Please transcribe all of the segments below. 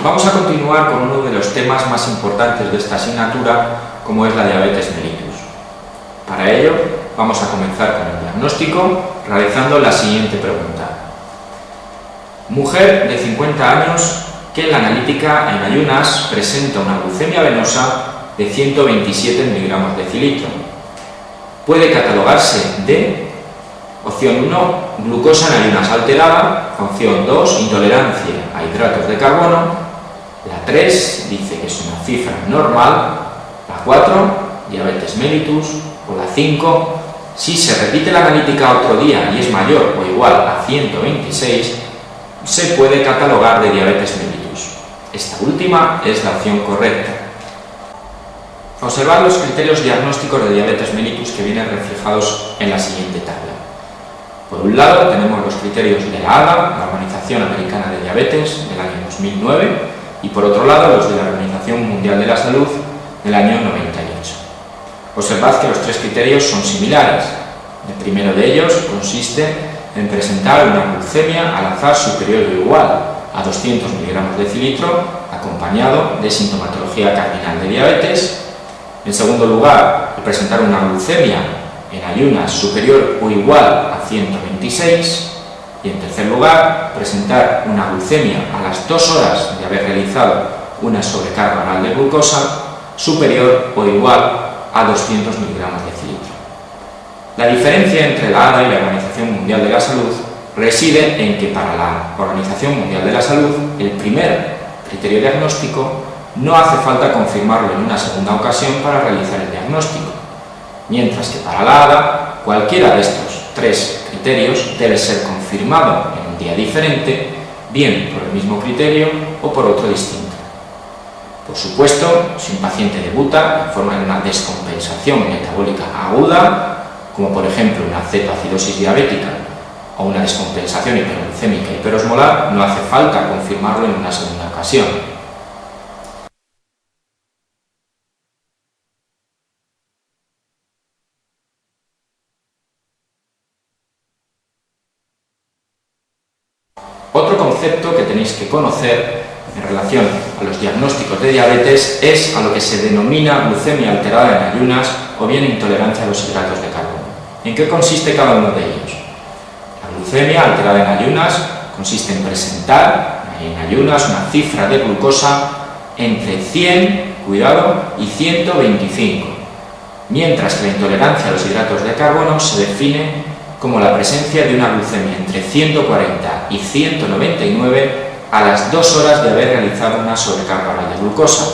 Vamos a continuar con uno de los temas más importantes de esta asignatura, como es la diabetes mellitus. Para ello, vamos a comenzar con el diagnóstico realizando la siguiente pregunta. Mujer de 50 años que en la analítica en ayunas presenta una glucemia venosa de 127 miligramos decilitro. Puede catalogarse de: opción 1, glucosa en ayunas alterada; opción 2, intolerancia a hidratos de carbono; la 3 dice que es una cifra normal; la 4, diabetes mellitus; o la 5, si se repite la analítica otro día y es mayor o igual a 126, se puede catalogar de diabetes mellitus. Esta última es la opción correcta. Observad los criterios diagnósticos de diabetes mellitus que vienen reflejados en la siguiente tabla. Por un lado tenemos los criterios de la ADA, la Organización Americana de Diabetes, del año 2009, y por otro lado los de la Organización Mundial de la Salud, del año 98. Observad que los tres criterios son similares. El primero de ellos consiste en presentar una glucemia al azar superior o igual a 200 miligramos decilitro, acompañado de sintomatología cardinal de diabetes. En segundo lugar, el presentar una glucemia en ayunas superior o igual a 126. Y en tercer lugar, presentar una glucemia a las 2 horas de haber realizado una sobrecarga oral de glucosa superior o igual a 200 miligramos decilitro. La diferencia entre la ADA y la Organización Mundial de la Salud reside en que para la Organización Mundial de la Salud el primer criterio diagnóstico no hace falta confirmarlo en una segunda ocasión para realizar el diagnóstico, mientras que para la ADA cualquiera de estos tres criterios debe ser confirmado en un día diferente, bien por el mismo criterio o por otro distinto. Por supuesto, si un paciente debuta en forma de una descompensación metabólica aguda, como por ejemplo una cetoacidosis diabética o una descompensación hiperglucémica hiperosmolar, no hace falta confirmarlo en una segunda ocasión. Otro concepto que tenéis que conocer en relación a los diagnósticos de diabetes es a lo que se denomina glucemia alterada en ayunas o bien intolerancia a los hidratos de carbono. ¿En qué consiste cada uno de ellos? La glucemia alterada en ayunas consiste en presentar en ayunas una cifra de glucosa entre 100, cuidado, y 125, mientras que la intolerancia a los hidratos de carbono se define como la presencia de una glucemia entre 140 y 199 a las 2 horas de haber realizado una sobrecarga oral de glucosa.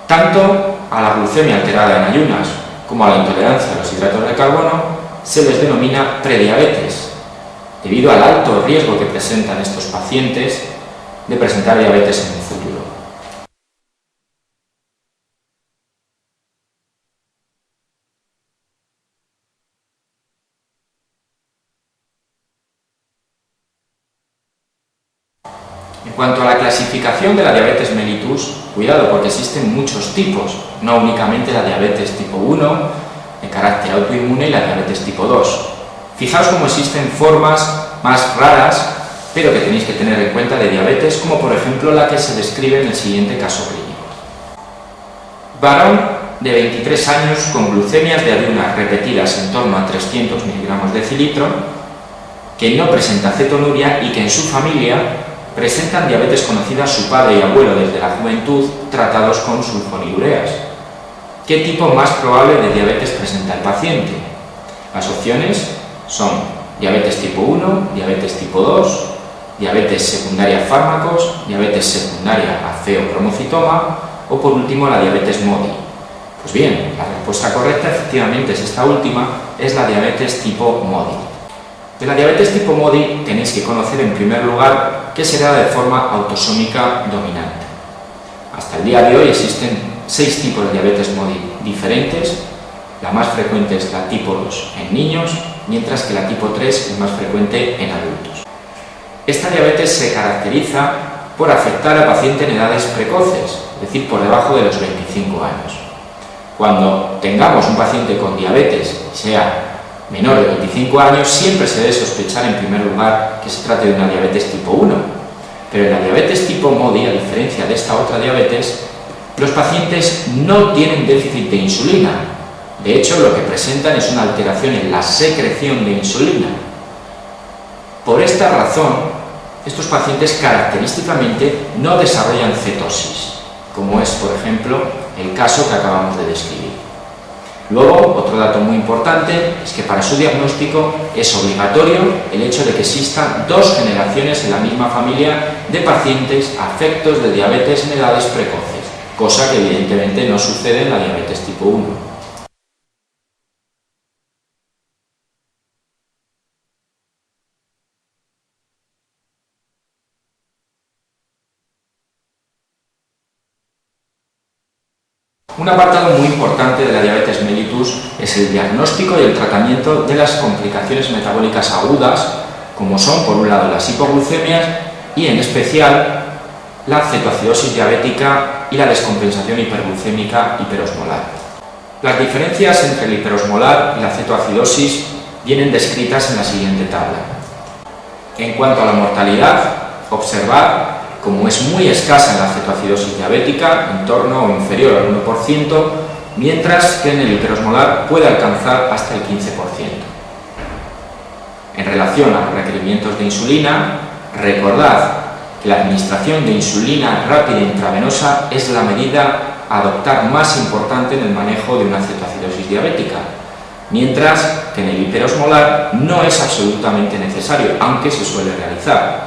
Tanto a la glucemia alterada en ayunas como a la intolerancia a los hidratos de carbono se les denomina prediabetes, debido al alto riesgo que presentan estos pacientes de presentar diabetes en un futuro. En cuanto a la clasificación de la diabetes mellitus, cuidado porque existen muchos tipos, no únicamente la diabetes tipo 1, de carácter autoinmune, y la diabetes tipo 2. Fijaos cómo existen formas más raras, pero que tenéis que tener en cuenta de diabetes, como por ejemplo la que se describe en el siguiente caso clínico. Varón de 23 años con glucemias de ayunas repetidas en torno a 300 miligramos decilitro, que no presenta cetonuria y que en su familia presentan diabetes conocida a su padre y abuelo desde la juventud, tratados con sulfonilureas. ¿Qué tipo más probable de diabetes presenta el paciente? Las opciones son diabetes tipo 1, diabetes tipo 2, diabetes secundaria a fármacos, diabetes secundaria a feopromocitoma o por último la diabetes MODY. Pues bien, la respuesta correcta efectivamente es esta última, es la diabetes tipo MODY. De la diabetes tipo MODY tenéis que conocer en primer lugar que será de forma autosómica dominante. Hasta el día de hoy existen 6 tipos de diabetes MODY diferentes. La más frecuente es la tipo 2 en niños, mientras que la tipo 3 es más frecuente en adultos. Esta diabetes se caracteriza por afectar al paciente en edades precoces, es decir, por debajo de los 25 años. Cuando tengamos un paciente con diabetes, sea menor de 25 años, siempre se debe sospechar en primer lugar que se trate de una diabetes tipo 1, Pero en la diabetes tipo MODY, a diferencia de esta otra diabetes, los pacientes no tienen déficit de insulina. De hecho, lo que presentan es una alteración en la secreción de insulina. Por esta razón, estos pacientes característicamente no desarrollan cetosis, como es, por ejemplo, el caso que acabamos de describir. Luego, otro dato muy importante es que para su diagnóstico es obligatorio el hecho de que existan 2 generaciones en la misma familia de pacientes afectos de diabetes en edades precoces, cosa que evidentemente no sucede en la diabetes tipo 1. Un apartado muy importante de la diabetes mellitus es el diagnóstico y el tratamiento de las complicaciones metabólicas agudas, como son, por un lado, las hipoglucemias y, en especial, la cetoacidosis diabética y la descompensación hiperglucémica hiperosmolar. Las diferencias entre el hiperosmolar y la cetoacidosis vienen descritas en la siguiente tabla. En cuanto a la mortalidad, observar como es muy escasa en la cetoacidosis diabética, en torno o inferior al 1%, mientras que en el hiperosmolar puede alcanzar hasta el 15%. En relación a los requerimientos de insulina, recordad que la administración de insulina rápida intravenosa es la medida a adoptar más importante en el manejo de una cetoacidosis diabética, mientras que en el hiperosmolar no es absolutamente necesario, aunque se suele realizar.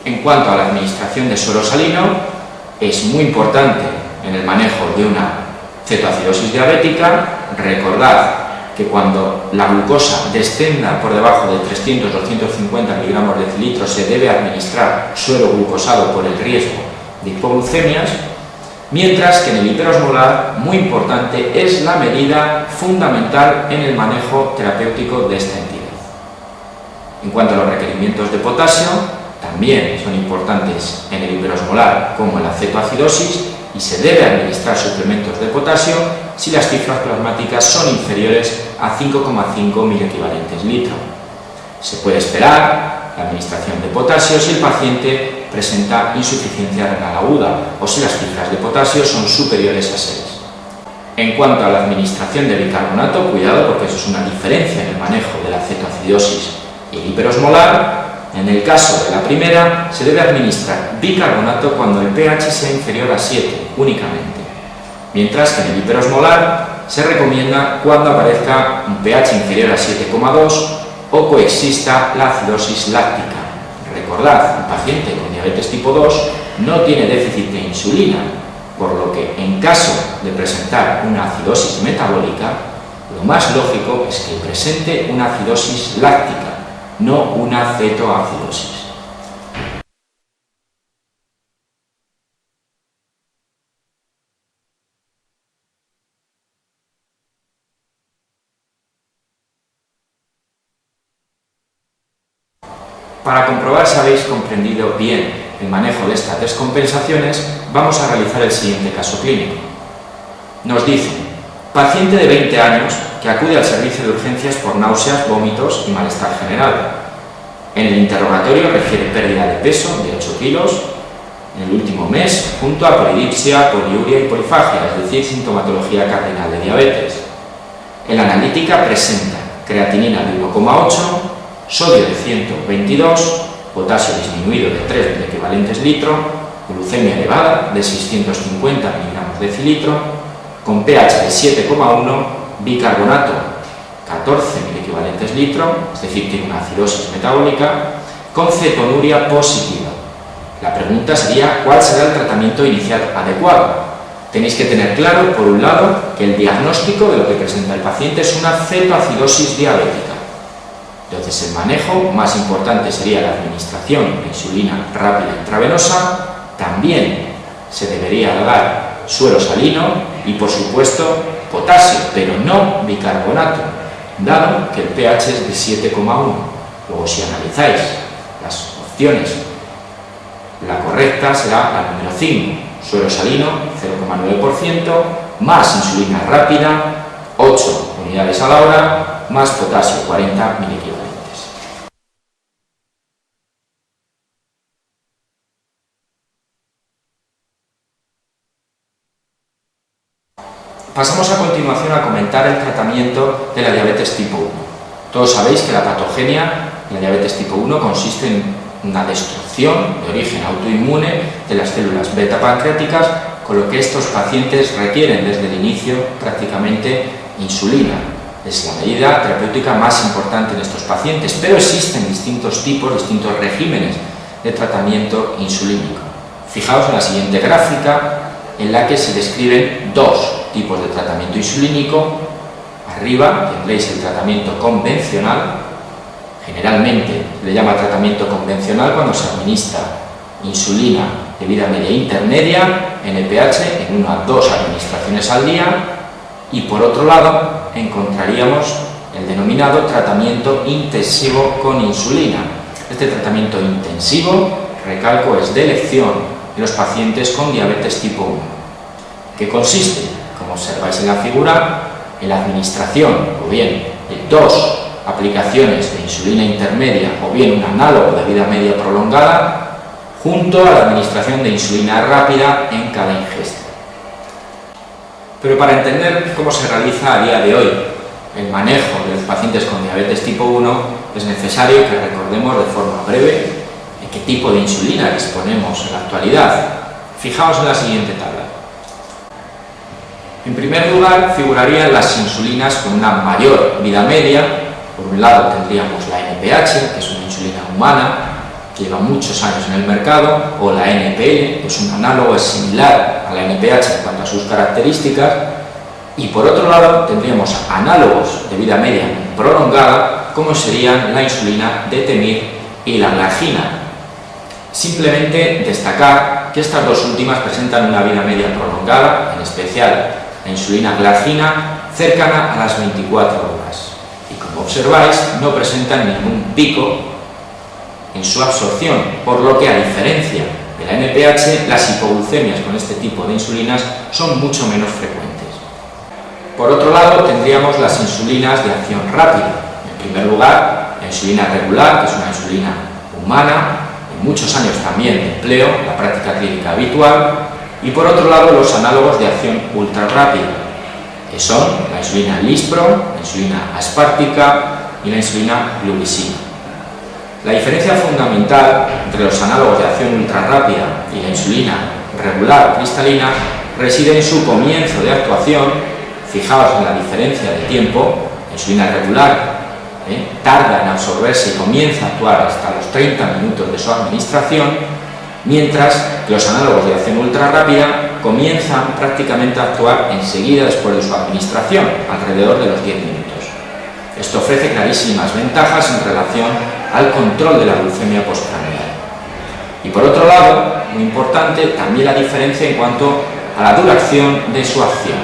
En cuanto a la administración de suero salino, es muy importante en el manejo de una cetoacidosis diabética. Recordad que cuando la glucosa descienda por debajo de 300-250 miligramos de decilitro se debe administrar suero glucosado por el riesgo de hipoglucemias, mientras que en el hiperosmolar, muy importante, es la medida fundamental en el manejo terapéutico de esta entidad. En cuanto a los requerimientos de potasio, también son importantes en el hiperosmolar como en la cetoacidosis y se debe administrar suplementos de potasio si las cifras plasmáticas son inferiores a 5,5 miliequivalentes litro. Se puede esperar la administración de potasio si el paciente presenta insuficiencia renal aguda o si las cifras de potasio son superiores a 6. En cuanto a la administración de bicarbonato, cuidado porque eso es una diferencia en el manejo de la cetoacidosis y el hiperosmolar. En el caso de la primera, se debe administrar bicarbonato cuando el pH sea inferior a 7 únicamente, mientras que en el hiperosmolar se recomienda cuando aparezca un pH inferior a 7,2 o coexista la acidosis láctica. Recordad, un paciente con diabetes tipo 2 no tiene déficit de insulina, por lo que en caso de presentar una acidosis metabólica, lo más lógico es que presente una acidosis láctica, no una cetoacidosis. Para comprobar si habéis comprendido bien el manejo de estas descompensaciones, vamos a realizar el siguiente caso clínico. Nos dice, paciente de 20 años que acude al servicio de urgencias por náuseas, vómitos y malestar general. En el interrogatorio refiere pérdida de peso de 8 kilos en el último mes, junto a polidipsia, poliuria y polifagia, es decir, sintomatología cardinal de diabetes. En la analítica presenta creatinina de 1,8, sodio de 122, potasio disminuido de 3 miliequivalentes litro, glucemia elevada de 650 miligramos de decilitro, con pH de 7,1, bicarbonato 14 miliequivalentes litro, es decir, tiene una acidosis metabólica, con cetonuria positiva. La pregunta sería, ¿cuál será el tratamiento inicial adecuado? Tenéis que tener claro, por un lado, que el diagnóstico de lo que presenta el paciente es una cetoacidosis diabética. Entonces, el manejo más importante sería la administración de insulina rápida intravenosa. También se debería dar suero salino y, por supuesto, potasio, pero no bicarbonato, dado que el pH es de 7,1. Luego, si analizáis las opciones, la correcta será la número 5, suero salino 0,9%, más insulina rápida 8 unidades a la hora, más potasio 40 miliequivalentes. Pasamos a continuación a comentar el tratamiento de la diabetes tipo 1. Todos sabéis que la patogenia de la diabetes tipo 1 consiste en una destrucción de origen autoinmune de las células beta pancreáticas, con lo que estos pacientes requieren desde el inicio prácticamente insulina. Es la medida terapéutica más importante en estos pacientes, pero existen distintos tipos, distintos regímenes de tratamiento insulínico. Fijaos en la siguiente gráfica, en la que se describen dos tipos de tratamiento insulínico. Arriba tendréis el tratamiento convencional. Generalmente se le llama tratamiento convencional cuando se administra insulina de vida media intermedia, NPH, en 1 a 2 administraciones al día. Y por otro lado encontraríamos el denominado tratamiento intensivo con insulina. Este tratamiento intensivo, recalco, es de elección en los pacientes con diabetes tipo 1, que consiste, como observáis en la figura, en la administración o bien de 2 aplicaciones de insulina intermedia o bien un análogo de vida media prolongada, junto a la administración de insulina rápida en cada ingesta. Pero para entender cómo se realiza a día de hoy el manejo de los pacientes con diabetes tipo 1, es necesario que recordemos de forma breve de qué tipo de insulina disponemos en la actualidad. Fijaos en la siguiente tabla. En primer lugar, figurarían las insulinas con una mayor vida media. Por un lado tendríamos la NPH, que es una insulina humana, que lleva muchos años en el mercado, o la NPL, que es un análogo, es similar a la NPH en cuanto a sus características. Y por otro lado tendríamos análogos de vida media prolongada, como serían la insulina Detemir y la glargina. Simplemente destacar que estas dos últimas presentan una vida media prolongada, en especial la insulina glargina, cercana a las 24 horas. Y como observáis, no presentan ningún pico en su absorción, por lo que, a diferencia de la NPH, las hipoglucemias con este tipo de insulinas son mucho menos frecuentes. Por otro lado, tendríamos las insulinas de acción rápida. En primer lugar, la insulina regular, que es una insulina humana, en muchos años también de empleo, la práctica clínica habitual. Y por otro lado, los análogos de acción ultra rápida, que son la insulina Lispro, la insulina aspártica y la insulina glulisina. La diferencia fundamental entre los análogos de acción ultra rápida y la insulina regular cristalina reside en su comienzo de actuación. Fijaos en la diferencia de tiempo. La insulina regular tarda en absorberse y comienza a actuar hasta los 30 minutos de su administración, mientras que los análogos de acción ultra rápida comienzan prácticamente a actuar enseguida después de su administración, alrededor de los 10 minutos. Esto ofrece clarísimas ventajas en relación al control de la glucemia postprandial. Y por otro lado, muy importante, también la diferencia en cuanto a la duración de su acción.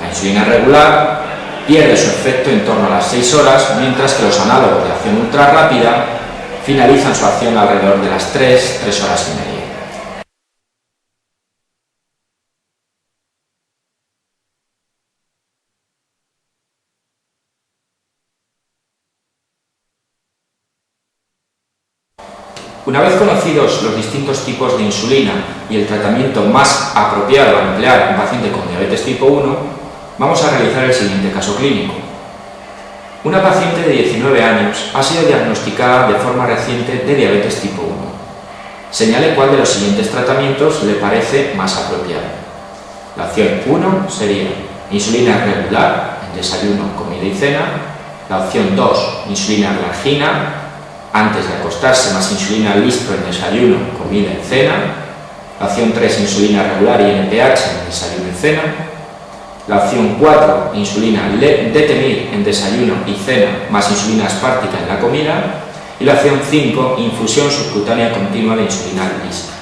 La insulina regular pierde su efecto en torno a las 6 horas, mientras que los análogos de acción ultra rápida finalizan su acción alrededor de las 3 horas y media. Una vez conocidos los distintos tipos de insulina y el tratamiento más apropiado a emplear en un paciente con diabetes tipo 1, vamos a realizar el siguiente caso clínico. Una paciente de 19 años ha sido diagnosticada de forma reciente de diabetes tipo 1. Señale cuál de los siguientes tratamientos le parece más apropiado. La opción 1 sería insulina regular en desayuno, comida y cena. La opción 2, insulina glargina antes de acostarse más insulina Lispro en desayuno, comida y cena. La opción 3, insulina regular y NPH en desayuno y cena. La opción 4, insulina Detemir en desayuno y cena más insulina aspártica en la comida. Y la opción 5, infusión subcutánea continua de insulina Lispro.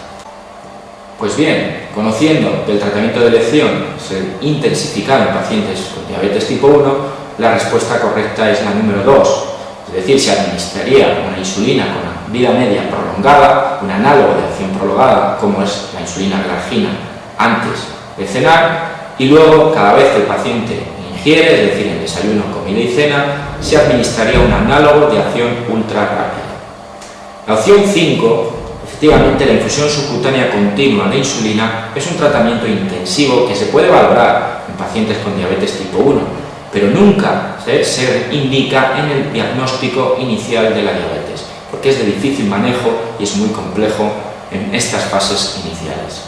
Pues bien, conociendo que el tratamiento de elección se intensifica en pacientes con diabetes tipo 1, la respuesta correcta es la número 2. Es decir, se administraría una insulina con vida media prolongada, un análogo de acción prolongada como es la insulina glargina antes de cenar, y luego cada vez que el paciente ingiere, es decir, en desayuno, comida y cena, se administraría un análogo de acción ultra rápida. La opción 5, efectivamente, la infusión subcutánea continua de insulina es un tratamiento intensivo que se puede valorar en pacientes con diabetes tipo 1, pero nunca se indica en el diagnóstico inicial de la diabetes, porque es de difícil manejo y es muy complejo en estas fases iniciales.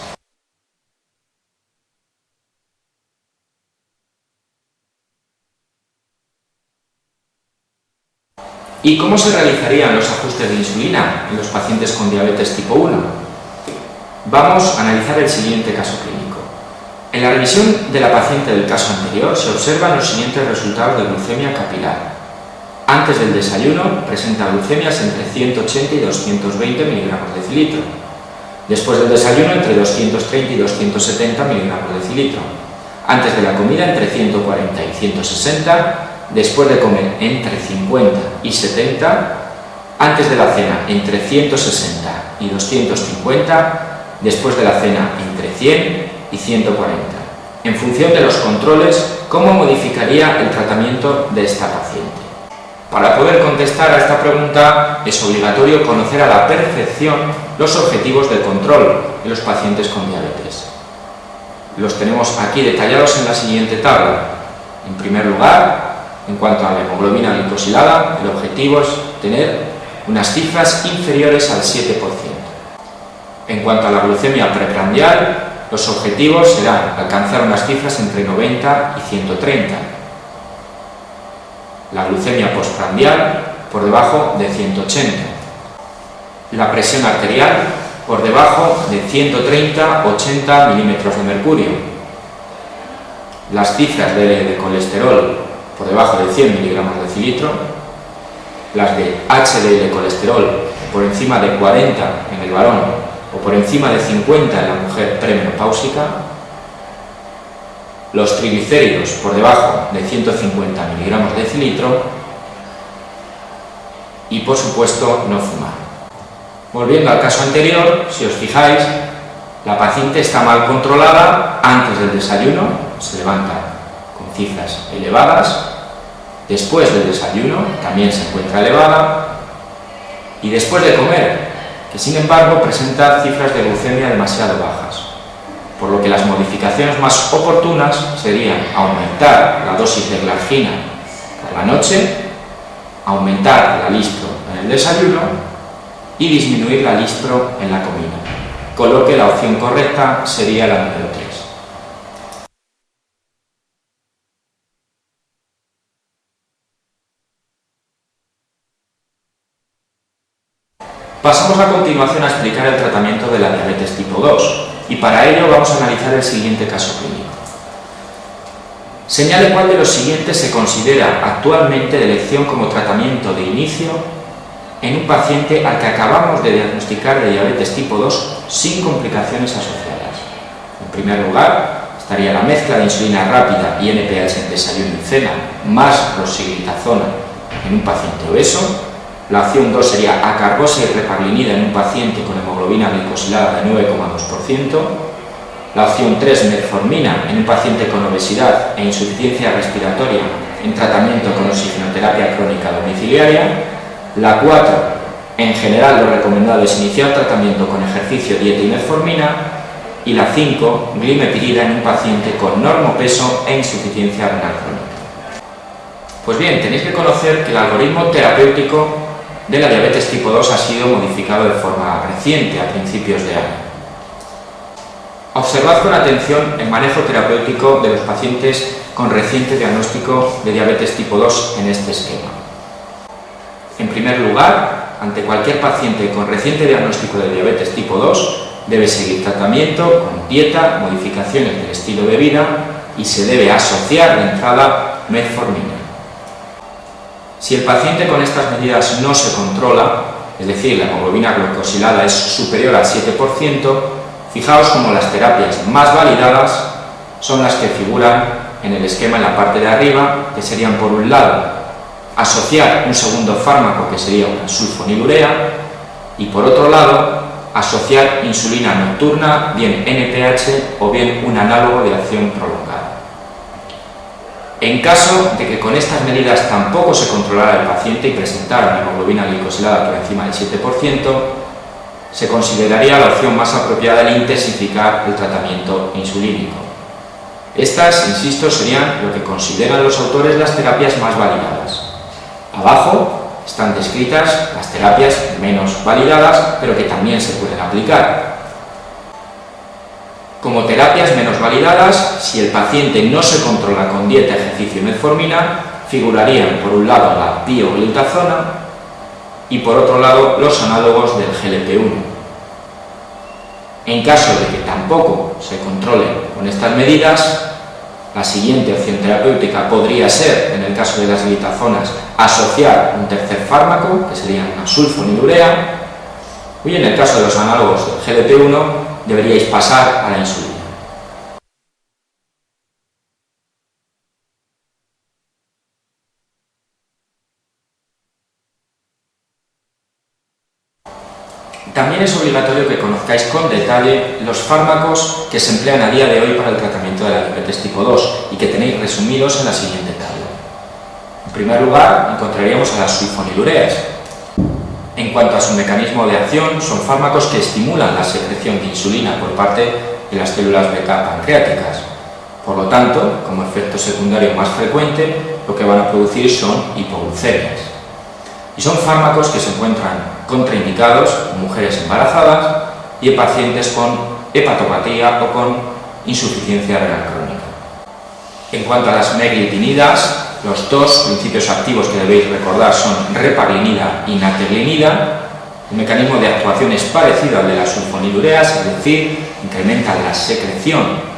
¿Y cómo se realizarían los ajustes de insulina en los pacientes con diabetes tipo 1? Vamos a analizar el siguiente caso clínico. En la revisión de la paciente del caso anterior se observan los siguientes resultados de glucemia capilar. Antes del desayuno presenta glucemias entre 180 y 220 miligramos de decilitro. Después del desayuno entre 230 y 270 miligramos de decilitro. Antes de la comida entre 140 y 160. Después de comer entre 50 y 70, antes de la cena entre 160 y 250, después de la cena entre 100 y 140. En función de los controles, ¿cómo modificaría el tratamiento de esta paciente? Para poder contestar a esta pregunta es obligatorio conocer a la perfección los objetivos de control en los pacientes con diabetes. Los tenemos aquí detallados en la siguiente tabla. En primer lugar, en cuanto a la hemoglobina glicosilada, el objetivo es tener unas cifras inferiores al 7%. En cuanto a la glucemia preprandial, los objetivos serán alcanzar unas cifras entre 90 y 130. La glucemia postprandial por debajo de 180. La presión arterial por debajo de 130-80 milímetros de mercurio. Las cifras de colesterol por debajo de 100 miligramos de decilitro, las de HDL colesterol por encima de 40 en el varón o por encima de 50 en la mujer premenopáusica, los triglicéridos por debajo de 150 miligramos de decilitro y, por supuesto, no fumar. Volviendo al caso anterior, si os fijáis, la paciente está mal controlada antes del desayuno, se levanta con cifras elevadas, después del desayuno también se encuentra elevada y después de comer, que sin embargo presenta cifras de glucemia demasiado bajas, por lo que las modificaciones más oportunas serían aumentar la dosis de glargina por la noche, aumentar la lispro en el desayuno y disminuir la lispro en la comida, con lo que la opción correcta sería la número 3. Pasamos a continuación a explicar el tratamiento de la diabetes tipo 2 y para ello vamos a analizar el siguiente caso clínico. Señale cuál de los siguientes se considera actualmente de elección como tratamiento de inicio en un paciente al que acabamos de diagnosticar de diabetes tipo 2 sin complicaciones asociadas. En primer lugar, estaría la mezcla de insulina rápida y NPH en desayuno y cena más rosiglitazona en un paciente obeso. La opción 2 sería acarbosa y repaglinida en un paciente con hemoglobina glicosilada de 9,2%. La opción 3, metformina en un paciente con obesidad e insuficiencia respiratoria en tratamiento con oxigenoterapia crónica domiciliaria. La 4, en general lo recomendado es iniciar tratamiento con ejercicio, dieta y metformina. Y la 5, glimepirida en un paciente con normopeso e insuficiencia renal crónica. Pues bien, tenéis que conocer que el algoritmo terapéutico de la diabetes tipo 2 ha sido modificado de forma reciente, a principios de año. Observad con atención el manejo terapéutico de los pacientes con reciente diagnóstico de diabetes tipo 2 en este esquema. En primer lugar, ante cualquier paciente con reciente diagnóstico de diabetes tipo 2, debe seguir tratamiento con dieta, modificaciones del estilo de vida y se debe asociar de entrada metformina. Si el paciente con estas medidas no se controla, es decir, la hemoglobina glucosilada es superior al 7%, fijaos como las terapias más validadas son las que figuran en el esquema en la parte de arriba, que serían por un lado asociar un segundo fármaco que sería una sulfonilurea y por otro lado asociar insulina nocturna, bien NPH o bien un análogo de acción prolongada. En caso de que con estas medidas tampoco se controlara el paciente y presentara una hemoglobina glicosilada por encima del 7%, se consideraría la opción más apropiada el intensificar el tratamiento insulínico. Estas, insisto, serían lo que consideran los autores las terapias más validadas. Abajo están descritas las terapias menos validadas, pero que también se pueden aplicar. Como terapias menos validadas, si el paciente no se controla con dieta, ejercicio y metformina, figurarían por un lado la pioglitazona y por otro lado los análogos del GLP-1. En caso de que tampoco se controle con estas medidas, la siguiente opción terapéutica podría ser, en el caso de las glitazonas, asociar un tercer fármaco, que sería una sulfonilurea, y en el caso de los análogos del GLP-1 deberíais pasar a la insulina. También es obligatorio que conozcáis con detalle los fármacos que se emplean a día de hoy para el tratamiento de la diabetes tipo 2 y que tenéis resumidos en la siguiente tabla. En primer lugar, encontraríamos a las sulfonilureas. En cuanto a su mecanismo de acción, son fármacos que estimulan la secreción de insulina por parte de las células beta pancreáticas. Por lo tanto, como efecto secundario más frecuente, lo que van a producir son hipoglucemias. Y son fármacos que se encuentran contraindicados en mujeres embarazadas y en pacientes con hepatopatía o con insuficiencia renal crónica. En cuanto a las meglitinidas, los dos principios activos que debéis recordar son repaglinida y nateglinida. El mecanismo de actuación es parecido al de las sulfonilureas, es decir, incrementan la secreción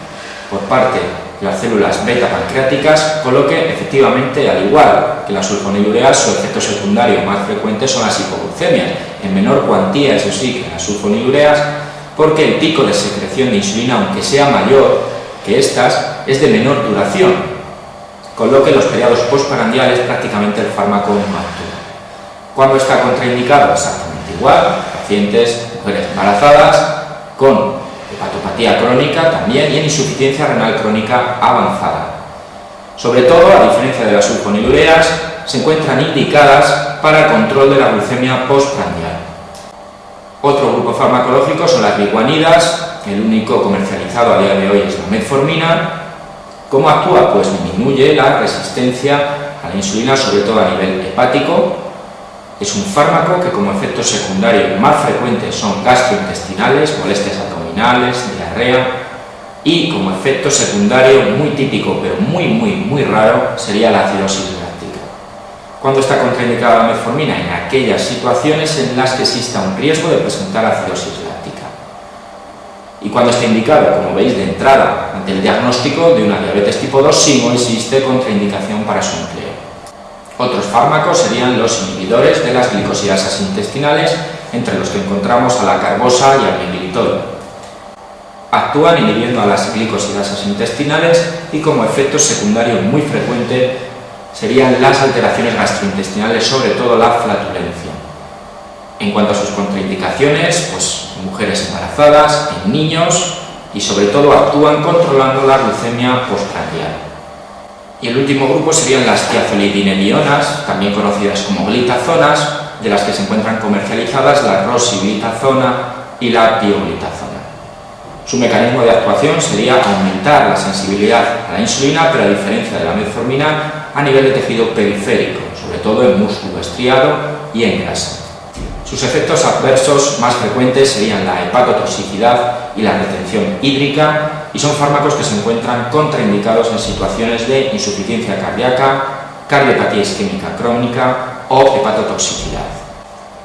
por parte de las células beta pancreáticas, con lo que efectivamente, al igual que las sulfonilureas, su efecto secundario más frecuente son las hipoglucemias, en menor cuantía, eso sí, que las sulfonilureas, porque el pico de secreción de insulina, aunque sea mayor que estas, es de menor duración, con lo que en los periodos postprandiales prácticamente el fármaco no actúa. ¿Cuándo está contraindicado? Exactamente igual, pacientes, mujeres embarazadas, con hepatopatía crónica también y en insuficiencia renal crónica avanzada. Sobre todo, a diferencia de las sulfonilureas, se encuentran indicadas para el control de la glucemia postprandial. Otro grupo farmacológico son las biguanidas, el único comercializado a día de hoy es la metformina. ¿Cómo actúa? Pues disminuye la resistencia a la insulina, sobre todo a nivel hepático. Es un fármaco que como efectos secundarios más frecuentes son gastrointestinales, molestias abdominales, diarrea, y como efecto secundario muy típico pero muy raro sería la acidosis láctica. ¿Cuándo está contraindicada la metformina? En aquellas situaciones en las que exista un riesgo de presentar acidosis láctica. Y cuando está indicado, como veis de entrada, ante el diagnóstico de una diabetes tipo 2, si no existe contraindicación para su empleo. Otros fármacos serían los inhibidores de las glicosidasas intestinales, entre los que encontramos a la carbosa y al milglitol. Actúan inhibiendo a las glicosidasas intestinales y como efecto secundario muy frecuente serían las alteraciones gastrointestinales, sobre todo la flatulencia. En cuanto a sus contraindicaciones, pues en mujeres embarazadas, en niños y sobre todo actúan controlando la glucemia postprandial. Y el último grupo serían las tiazolidinedionas, también conocidas como glitazonas, de las que se encuentran comercializadas la rosiglitazona y la pioglitazona. Su mecanismo de actuación sería aumentar la sensibilidad a la insulina, pero a diferencia de la metformina, a nivel de tejido periférico, sobre todo en músculo estriado y en grasa. Sus efectos adversos más frecuentes serían la hepatotoxicidad y la retención hídrica, y son fármacos que se encuentran contraindicados en situaciones de insuficiencia cardíaca, cardiopatía isquémica crónica o hepatotoxicidad.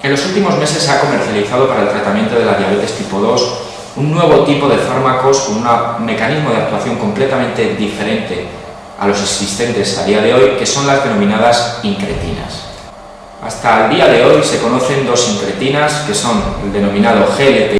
En los últimos meses se ha comercializado para el tratamiento de la diabetes tipo 2 un nuevo tipo de fármacos con un mecanismo de actuación completamente diferente a los existentes a día de hoy, que son las denominadas incretinas. Hasta el día de hoy se conocen dos incretinas, que son el denominado GLP